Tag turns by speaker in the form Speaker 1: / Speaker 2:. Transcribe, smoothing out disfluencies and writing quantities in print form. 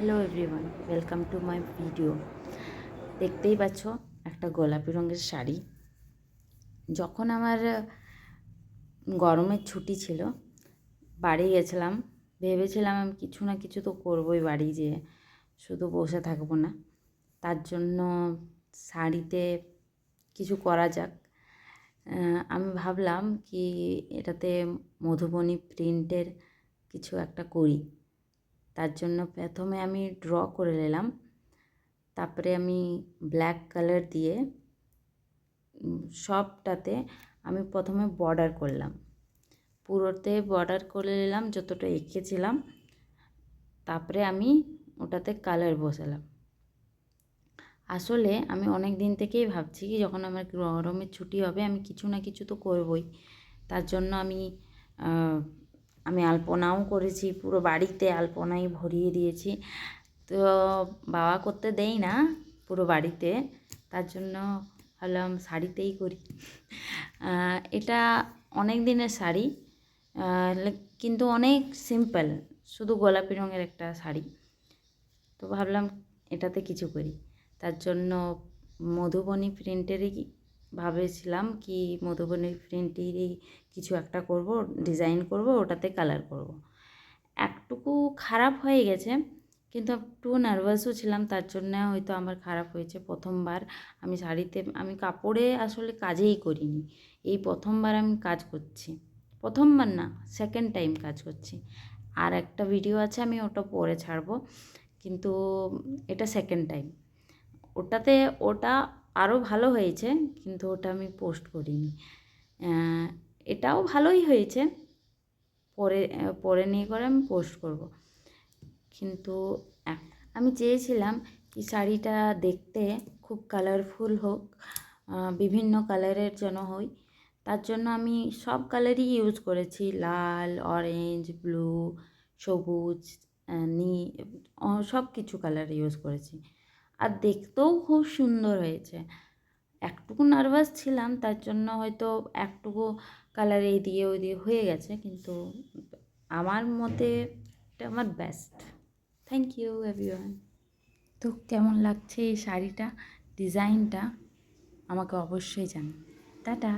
Speaker 1: Hello everyone, welcome to my video. দেখতেই পাচ্ছ একটা গোলাপি রঙের শাড়ি। যখন আমার গরমের ছুটি ছিল, বাড়ি গেছিলাম, ভেবেছিলাম আমি কিছু না কিছু তো করবোই, বাড়ি যেয়ে শুধু বসে থাকবো না। তার জন্য শাড়িতে কিছু করা যাক। আমি ভাবলাম কি এটাতে মধুবনী প্রিন্টের কিছু একটা করি। তার জন্য প্রথমে আমি ড্র করে নিলাম, তারপরে আমি ব্ল্যাক কালার দিয়ে সবটাতে আমি প্রথমে বর্ডার করলাম, পুরোতে বর্ডার করে নিলাম যতটা এঁকেছিলাম। তারপরে আমি ওটাতে কালার বসালাম। আসলে আমি অনেক দিন থেকেই ভাবছি কি যখন আমার গরমের ছুটি হবে আমি কিছু না কিছু তো করবই। তার জন্য আমি আলপনাও করেছি, পুরো বাড়িতে আলপনাই ভরিয়ে দিয়েছি। তো বাবা করতে দেই না পুরো বাড়িতে, তার জন্য ভাবলাম শাড়িতেই করি। এটা অনেক দিনের শাড়ি, কিন্তু অনেক সিম্পল, শুধু গোলাপি রঙের একটা শাড়ি। তো ভাবলাম এটাতে কিছু করি। তার জন্য মধুবনী প্রিন্টেরই ভাবেছিলাম কি মধুবনী প্রিন্টেরই কিছু একটা করব, ডিজাইন করব, ওটাতে কালার করব। একটুকু খারাপ হয়ে গেছে, কিন্তু একটু নার্ভাসও ছিলাম, তার জন্য হয়তো আমার খারাপ হয়েছে। প্রথমবার আমি শাড়িতে, আমি কাপড়ে আসলে কাজেই করিনি, এই প্রথমবার আমি কাজ করছি। প্রথমবার না, সেকেন্ড টাইম কাজ করছি। আর একটা ভিডিও আছে, আমি ওটা পরে ছাড়বো, কিন্তু এটা সেকেন্ড টাইম। ওটা আরও ভালো হয়েছে, কিন্তু ওটা আমি পোস্ট করিনি। এটাও ভালোই হয়েছে, পরে পরে নিয়ে করে আমি পোস্ট করব। কিন্তু আমি চেয়েছিলাম কি শাড়িটা দেখতে খুব কালারফুল হোক, বিভিন্ন কালারের যেন হয়। তার জন্য আমি সব কালারই ইউজ করেছি, লাল, অরেঞ্জ, ব্লু, সবুজ, নী সব কিছু কালার ইউজ করেছি। আর দেখতেও খুব সুন্দর হয়েছে। একটুকু নার্ভাস ছিলাম, তার জন্য হয়তো একটুকু কালার এই দিয়ে ওই দিয়ে হয়ে গেছে, কিন্তু আমার মতে এটা আমার বেস্ট। Thank you everyone. তো কেমন লাগছে এই শাড়িটা, ডিজাইনটা আমাকে অবশ্যই জানান। টাটা।